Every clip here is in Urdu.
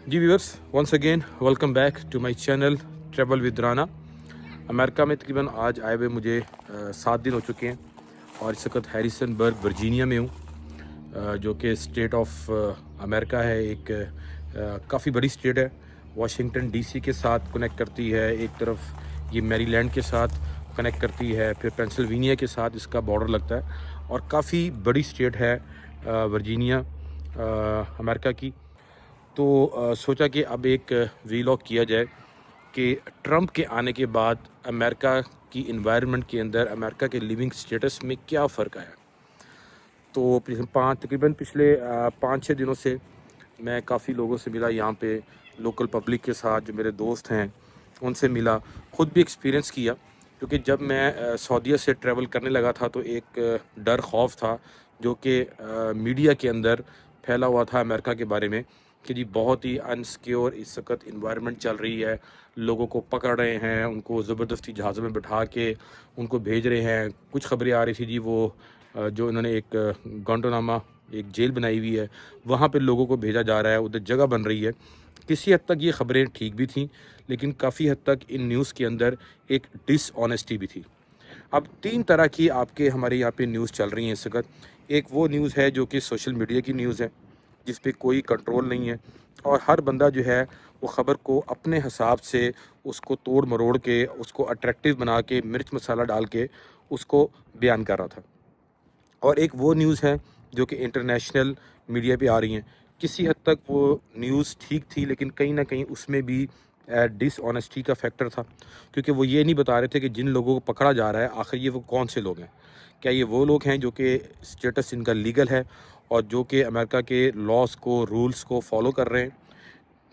G viewers once again welcome back to my channel travel with Rana. امریکہ میں تقریباً آج آئے ہوئے مجھے 7 دن ہو چکے ہیں اور اس وقت ہیریسن برگ ورجینیا میں ہوں جو کہ اسٹیٹ آف امریکہ ہے. ایک کافی بڑی اسٹیٹ ہے. واشنگٹن ڈی سی کے ساتھ کنیکٹ کرتی ہے, ایک طرف یہ میری لینڈ کے ساتھ کنیکٹ کرتی ہے, پھر پینسلوینیا کے ساتھ اس کا بارڈر لگتا ہے اور کافی بڑی اسٹیٹ ہے ورجینیا امریکہ کی. تو سوچا کہ اب ایک ویلاگ کیا جائے کہ ٹرمپ کے آنے کے بعد امریکہ کی انوائرمنٹ کے اندر امریکہ کے لیونگ سٹیٹس میں کیا فرق آیا. تو تقریباً پچھلے 5-6 دنوں سے میں کافی لوگوں سے ملا یہاں پہ, لوکل پبلک کے ساتھ جو میرے دوست ہیں ان سے ملا, خود بھی ایکسپیرینس کیا. کیونکہ جب میں سعودیہ سے ٹریول کرنے لگا تھا تو ایک ڈر خوف تھا جو کہ میڈیا کے اندر پھیلا ہوا تھا امریکہ کے بارے میں کہ جی بہت ہی انسیکیور اس وقت انوائرمنٹ چل رہی ہے, لوگوں کو پکڑ رہے ہیں, ان کو زبردستی جہازوں میں بٹھا کے ان کو بھیج رہے ہیں. کچھ خبریں آ رہی تھی جی وہ جو انہوں نے ایک گوانٹانامو ایک جیل بنائی ہوئی ہے وہاں پہ لوگوں کو بھیجا جا رہا ہے, ادھر جگہ بن رہی ہے. کسی حد تک یہ خبریں ٹھیک بھی تھیں لیکن کافی حد تک ان نیوز کے اندر ایک ڈس آنیسٹی بھی تھی. اب 3 طرح کی آپ کے ہمارے یہاں پہ نیوز چل رہی ہیں اس وقت. ایک وہ نیوز ہے جو کہ سوشل میڈیا کی نیوز ہے جس پہ کوئی کنٹرول نہیں ہے اور ہر بندہ جو ہے وہ خبر کو اپنے حساب سے اس کو توڑ مروڑ کے اس کو اٹریکٹیو بنا کے مرچ مسالہ ڈال کے اس کو بیان کر رہا تھا. اور ایک وہ نیوز ہے جو کہ انٹرنیشنل میڈیا پہ آ رہی ہیں. کسی حد تک وہ نیوز ٹھیک تھی لیکن کہیں نہ کہیں اس میں بھی ڈس آنیسٹی کا فیکٹر تھا, کیونکہ وہ یہ نہیں بتا رہے تھے کہ جن لوگوں کو پکڑا جا رہا ہے آخر یہ وہ کون سے لوگ ہیں. کیا یہ وہ لوگ ہیں جو کہ اسٹیٹس ان کا لیگل ہے اور جو کہ امریکہ کے لاز کو رولز کو فالو کر رہے ہیں,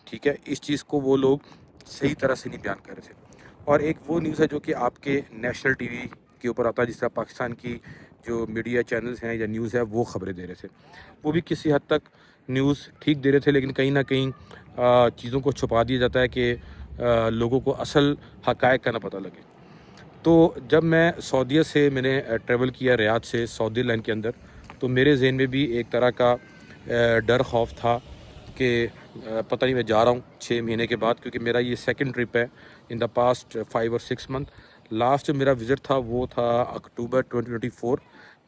ٹھیک ہے, اس چیز کو وہ لوگ صحیح طرح سے نہیں بیان کر رہے تھے. اور ایک وہ نیوز ہے جو کہ آپ کے نیشنل ٹی وی کے اوپر آتا ہے, جس طرح پاکستان کی جو میڈیا چینلز ہیں یا نیوز ہے وہ خبریں دے رہے تھے. وہ بھی کسی حد تک نیوز ٹھیک دے رہے تھے لیکن کہیں نہ کہیں چیزوں کو چھپا دیا جاتا ہے کہ لوگوں کو اصل حقائق کا نہ پتہ لگے. تو جب میں سعودیہ سے میں نے ٹریول کیا ریاض سے سعودی لینڈ کے اندر, تو میرے ذہن میں بھی ایک طرح کا ڈر خوف تھا کہ پتہ نہیں میں جا رہا ہوں 6 مہینے کے بعد, کیونکہ میرا یہ سیکنڈ ٹرپ ہے ان دا پاسٹ 5 اور 6 منتھ. لاسٹ جو میرا وزٹ تھا وہ تھا اکتوبر 2024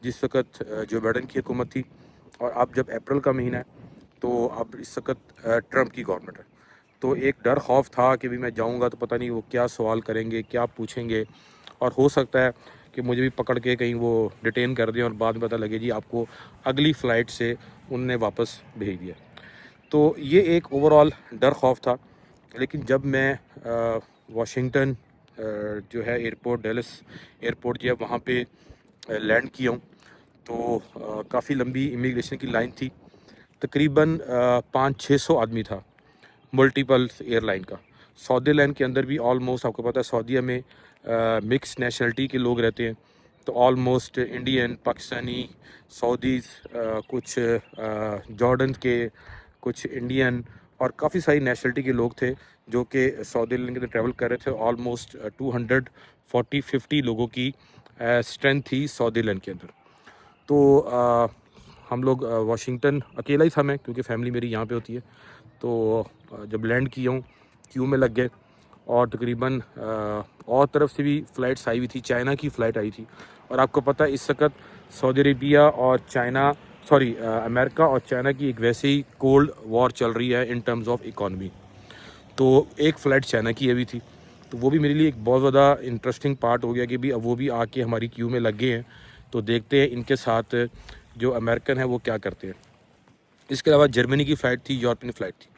جس وقت جو بائیڈن کی حکومت تھی, اور اب جب اپریل کا مہینہ ہے تو اب اس وقت ٹرمپ کی گورنمنٹ ہے. تو ایک ڈر خوف تھا کہ بھی میں جاؤں گا تو پتہ نہیں وہ کیا سوال کریں گے, کیا پوچھیں گے, اور ہو سکتا ہے کہ مجھے بھی پکڑ کے کہیں وہ ڈیٹین کر دیں اور بعد میں پتہ لگے جی آپ کو اگلی فلائٹ سے ان نے واپس بھیج دیا. تو یہ ایک اوور آل ڈر خوف تھا. لیکن جب میں واشنگٹن جو ہے ایئرپورٹ ڈیلس ایئرپورٹ جو ہے وہاں پہ لینڈ کیا ہوں تو کافی لمبی امیگریشن کی لائن تھی, تقریباً 500-600 آدمی تھا ملٹیپل ایئر لائن کا. سعودی لینڈ کے اندر بھی آلموسٹ آپ کو پتہ ہے سعودیہ میں مکس نیشنلٹی کے لوگ رہتے ہیں, تو آلموسٹ انڈین, پاکستانی, سعودیز, کچھ جارڈن کے, کچھ انڈین اور کافی ساری نیشنلٹی کے لوگ تھے جو کہ سعودی لینڈ کے اندر ٹریول کر رہے تھے. آلموسٹ 240-50 لوگوں کی اسٹرینتھ تھی سعودی لینڈ کے اندر. تو ہم لوگ واشنگٹن اکیلا ہی تھا میں, کیونکہ فیملی میری یہاں پہ ہوتی ہے. تو جب لینڈ کیا ہوں کیو میں لگ گئے اور تقریباً اور طرف سے بھی فلائٹس آئی ہوئی تھی, چائنا کی فلائٹ آئی تھی. اور آپ کو پتہ ہے اس وقت سعودی عربیہ اور امریکہ اور چائنا کی ایک ویسے ہی کولڈ وار چل رہی ہے ان ٹرمز آف اکانومی. تو ایک فلائٹ چائنا کی ابھی تھی, تو وہ بھی میرے لیے ایک بہت زیادہ انٹرسٹنگ پارٹ ہو گیا کہ بھی اب وہ بھی آ کے ہماری کیو میں لگ گئے ہیں, تو دیکھتے ہیں ان کے ساتھ جو امریکن ہیں وہ کیا کرتے ہیں. اس کے علاوہ جرمنی کی فلائٹ تھی, یورپین فلائٹ تھی.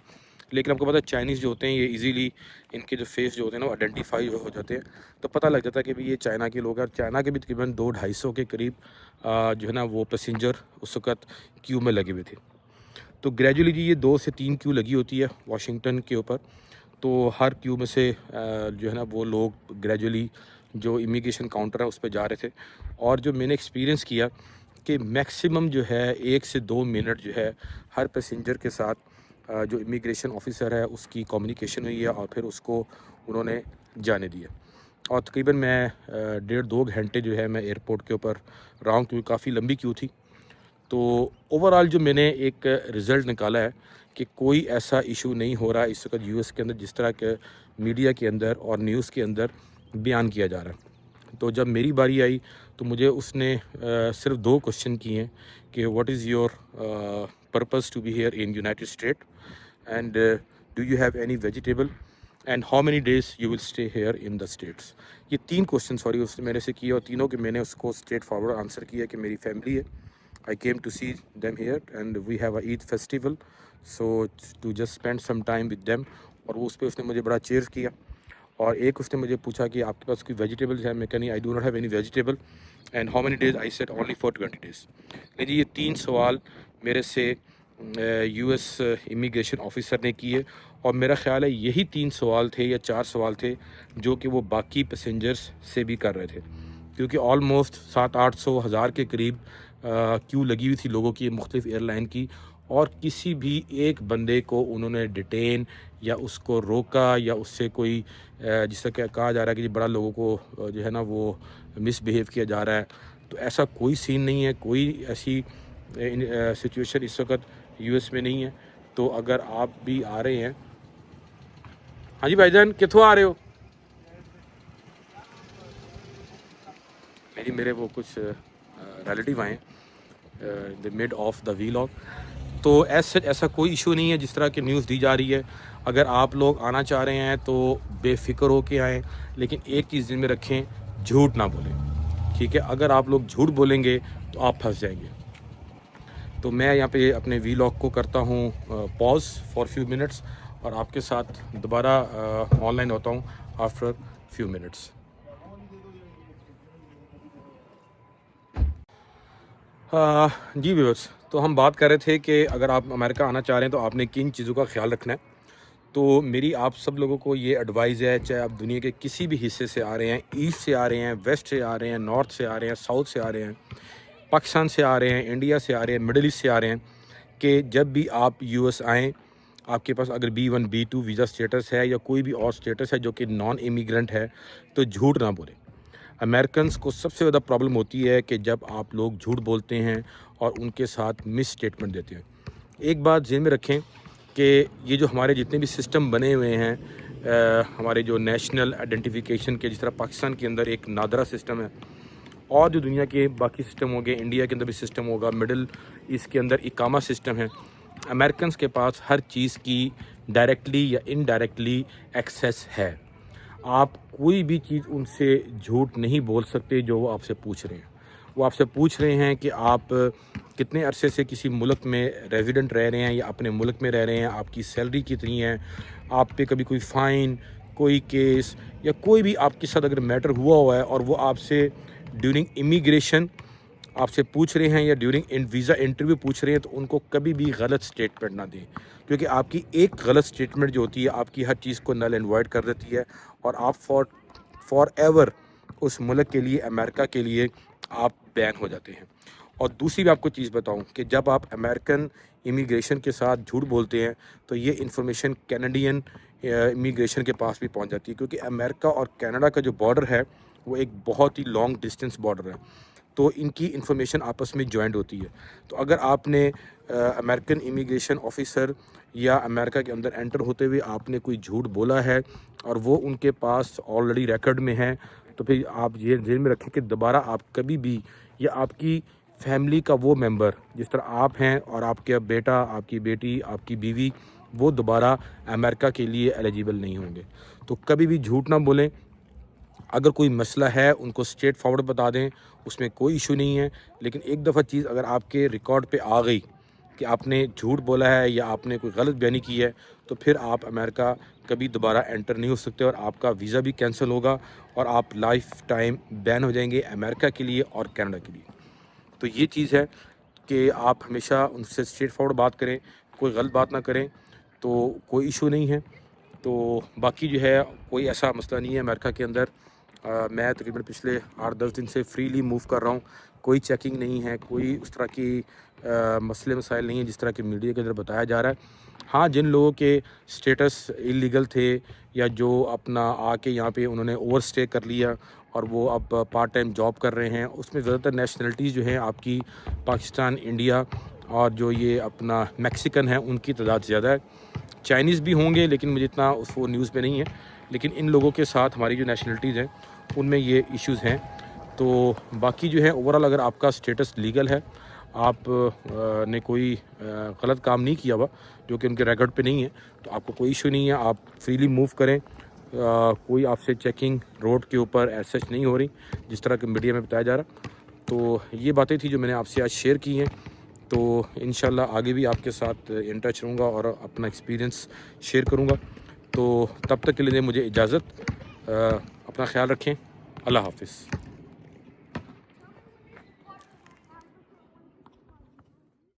لیکن آپ کو پتہ ہے چائنیز جو ہوتے ہیں یہ ایزیلی ان کے جو فیس جو ہوتے ہیں نا وہ آئیڈینٹیفائی ہو جاتے ہیں, تو پتہ لگ جاتا ہے کہ بھی یہ چائنا کے لوگ ہیں. اور چائنا کے بھی تقریباً 200-250 کے قریب جو ہے نا وہ پیسنجر اس وقت کیو میں لگے ہوئے تھے. تو گریجولی جی یہ 2 سے 3 کیو لگی ہوتی ہے واشنگٹن کے اوپر, تو ہر کیو میں سے جو ہے نا وہ لوگ گریجولی جو امیگریشن کاؤنٹر ہے اس پہ جا رہے تھے. اور جو میں نے ایکسپیرینس کیا کہ میکسیمم جو ہے 1 سے 2 منٹ جو ہے ہر پیسنجر کے ساتھ جو امیگریشن آفیسر ہے اس کی کمیونیکیشن ہوئی ہے اور پھر اس کو انہوں نے جانے دیا. اور تقریباً میں 1.5-2 گھنٹے جو ہے میں ایئرپورٹ کے اوپر رہا ہوں, کیونکہ کافی لمبی کیو تھی. تو اوور آل جو میں نے ایک رزلٹ نکالا ہے کہ کوئی ایسا ایشو نہیں ہو رہا اس وقت US کے اندر جس طرح کے میڈیا کے اندر اور نیوز کے اندر بیان کیا جا رہا ہے. تو جب میری باری آئی تو مجھے اس نے صرف 2 کوشچن کیے ہیں کہ what is your purpose to be here in United State and do you have any vegetable and how many days you will stay here in the States. یہ 3 کوشچن اس نے میرے سے کیے اور تینوں کے میں نے اس کو اسٹریٹ فارورڈ آنسر کیا کہ میری فیملی ہے. I came to see them here and we have a Eid festival, so to just spend some time with them. اور وہ اس پہ اس نے مجھے بڑا چیئر کیا. اور ایک اس نے مجھے پوچھا کہ آپ کے پاس کوئی ویجیٹیبلز ہے. میں کہا نہیں, I do not have any vegetable. And how many days? I said only for 20 days. لیکن یہ 3 سوال میرے سے US امیگریشن آفیسر نے کیے اور میرا خیال ہے یہی 3 سوال تھے یا 4 سوال تھے جو کہ وہ باقی پیسنجرز سے بھی کر رہے تھے, کیونکہ آلموسٹ 700-800 کے قریب کیوں لگی ہوئی تھی لوگوں کی مختلف ایئر لائن کی, اور کسی بھی ایک بندے کو انہوں نے ڈیٹین یا اس کو روکا یا اس سے کوئی جس طرح کہا جا رہا ہے کہ بڑا لوگوں کو جو ہے نا وہ مس بیہیو کیا جا رہا ہے, تو ایسا کوئی سین نہیں ہے, کوئی ایسی سچویشن اس وقت US میں نہیں ہے. تو اگر آپ بھی آ رہے ہیں, ہاں جی بھائی جان کتوں آ رہے ہو؟ میرے وہ کچھ ریلیٹیو آئے ہیں the mid of the vlog. تو ایسا کوئی ایشو نہیں ہے جس طرح کی نیوز دی جا رہی ہے. اگر آپ لوگ آنا چاہ رہے ہیں تو بے فکر ہو کے آئیں, لیکن ایک چیز ذہن میں رکھیں, جھوٹ نہ بولیں, ٹھیک ہے؟ اگر آپ لوگ جھوٹ بولیں گے تو آپ پھنس جائیں گے. تو میں یہاں پہ اپنے ویلاگ کو کرتا ہوں پاز فار فیو منٹس اور آپ کے ساتھ دوبارہ آن لائن ہوتا ہوں آفٹر فیو منٹس. جی ویورس, تو ہم بات کر رہے تھے کہ اگر آپ امریکہ آنا چاہ رہے ہیں تو آپ نے کن چیزوں کا خیال رکھنا ہے. تو میری آپ سب لوگوں کو یہ ایڈوائز ہے, چاہے آپ دنیا کے کسی بھی حصے سے آ رہے ہیں, ایسٹ سے آ رہے ہیں, ویسٹ سے آ رہے ہیں, نارتھ سے آ رہے ہیں, ساؤتھ سے آ رہے ہیں, پاکستان سے آ رہے ہیں, انڈیا سے آ رہے ہیں, مڈل ایسٹ سے آ رہے ہیں, کہ جب بھی آپ US آئیں, آپ کے پاس اگر B1 B2 ویزا اسٹیٹس ہے یا کوئی بھی اور اسٹیٹس ہے جو کہ نان امیگرنٹ ہے, تو جھوٹ نہ بولیں. امریکنز کو سب سے زیادہ پرابلم ہوتی ہے کہ جب آپ لوگ جھوٹ بولتے ہیں اور ان کے ساتھ مس اسٹیٹمنٹ دیتے ہیں. ایک بات ذہن میں رکھیں کہ یہ جو ہمارے جتنے بھی سسٹم بنے ہوئے ہیں, ہمارے جو نیشنل آئیڈینٹیفیکیشن کے, جس طرح پاکستان کے اندر ایک نادرا سسٹم ہے, اور جو دنیا کے باقی سسٹم ہوں گے, انڈیا کے اندر بھی سسٹم ہوگا, مڈل ایسٹ کے اندر اقامہ سسٹم ہے, امریکنز کے پاس ہر چیز کی ڈائریکٹلی یا انڈائریکٹلی ایکسیس ہے. آپ کوئی بھی چیز ان سے جھوٹ نہیں بول سکتے جو وہ آپ سے پوچھ رہے ہیں. وہ آپ سے پوچھ رہے ہیں کہ آپ کتنے عرصے سے کسی ملک میں ریزیڈنٹ رہ رہے ہیں یا اپنے ملک میں رہ رہے ہیں, آپ کی سیلری کتنی ہے, آپ پہ کبھی کوئی فائن, کوئی کیس یا کوئی بھی آپ کے ساتھ اگر میٹر ہوا ہے اور وہ آپ سے ڈیورنگ امیگریشن آپ سے پوچھ رہے ہیں یا ڈیورنگ ویزا انٹرویو پوچھ رہے ہیں, تو ان کو کبھی بھی غلط اسٹیٹمنٹ نہ دیں, کیونکہ آپ کی ایک غلط اسٹیٹمنٹ جو ہوتی ہے آپ کی ہر چیز کو نل اینڈ وائڈ کر دیتی ہے, اور آپ فار ایور اس ملک کے لیے, امریکہ کے لیے آپ بین ہو جاتے ہیں. اور دوسری بھی آپ کو چیز بتاؤں کہ جب آپ امریکن امیگریشن کے ساتھ جھوٹ بولتے ہیں تو یہ انفارمیشن کینیڈین امیگریشن کے پاس بھی پہنچ جاتی ہے, کیونکہ امریکہ اور کینیڈا کا جو بارڈر ہے وہ ایک بہت ہی لانگ ڈسٹینس بارڈر ہے, تو ان کی انفارمیشن آپس میں جوائنٹ ہوتی ہے. تو اگر آپ نے امریکن امیگریشن آفیسر یا امریکہ کے اندر انٹر ہوتے ہوئے آپ نے کوئی جھوٹ بولا ہے اور وہ ان کے پاس آلریڈی ریکارڈ میں ہے, تو پھر آپ یہ ذہن میں رکھیں کہ دوبارہ آپ کبھی بھی, یا آپ کی فیملی کا وہ ممبر جس طرح آپ ہیں اور آپ کا بیٹا, آپ کی بیٹی, آپ کی بیوی, وہ دوبارہ امریکہ کے لیے ایلیجیبل نہیں ہوں گے. تو کبھی بھی جھوٹ نہ بولیں. اگر کوئی مسئلہ ہے ان کو اسٹریٹ فارورڈ بتا دیں, اس میں کوئی ایشو نہیں ہے. لیکن ایک دفعہ چیز اگر آپ کے ریکارڈ پہ آ گئی کہ آپ نے جھوٹ بولا ہے یا آپ نے کوئی غلط بیانی کی ہے, تو پھر آپ امریکہ کبھی دوبارہ انٹر نہیں ہو سکتے, اور آپ کا ویزا بھی کینسل ہوگا اور آپ لائف ٹائم بین ہو جائیں گے امریکہ کے لیے اور کینیڈا کے لیے. تو یہ چیز ہے کہ آپ ہمیشہ ان سے اسٹریٹ فارورڈ بات کریں, کوئی غلط بات نہ کریں, تو کوئی ایشو نہیں ہے. تو باقی جو ہے کوئی ایسا مسئلہ نہیں ہے امریکہ کے اندر. میں تقریباً پچھلے 8-10 دن سے فریلی موو کر رہا ہوں, کوئی چیکنگ نہیں ہے, کوئی اس طرح کی مسئلے مسائل نہیں ہیں جس طرح کہ میڈیا کے اندر بتایا جا رہا ہے. ہاں, جن لوگوں کے اسٹیٹس انلیگل تھے یا جو اپنا آ کے یہاں پہ انہوں نے اوور اسٹے کر لیا اور وہ اب پارٹ ٹائم جاب کر رہے ہیں. اس میں زیادہ تر نیشنلٹیز جو ہیں آپ کی پاکستان, انڈیا اور جو یہ اپنا میکسیکن ہیں ان کی تعداد زیادہ ہے. چائنیز بھی ہوں گے لیکن مجھے اتنا اس وہ نیوز میں نہیں ہے. لیکن ان لوگوں کے ساتھ ہماری جو نیشنلٹیز ہیں ان میں یہ ایشوز ہیں. تو باقی جو ہے اوورال اگر آپ کا اسٹیٹس لیگل ہے, آپ نے کوئی غلط کام نہیں کیا ہوا جو کہ ان کے ریکارڈ پہ نہیں ہے, تو آپ کو کوئی ایشو نہیں ہے. آپ فریلی موو کریں. کوئی آپ سے چیکنگ روڈ کے اوپر ایز سچ نہیں ہو رہی جس طرح کہ میڈیا میں بتایا جا رہا. تو یہ باتیں تھی جو میں نے آپ سے آج شیئر کی ہیں. تو انشاءاللہ آگے بھی آپ کے ساتھ ان ٹچ رہوں گا اور اپنا ایکسپیرینس شیئر کروں گا. تو تب تک کے لیے مجھے اجازت. اپنا خیال رکھیں. اللہ حافظ.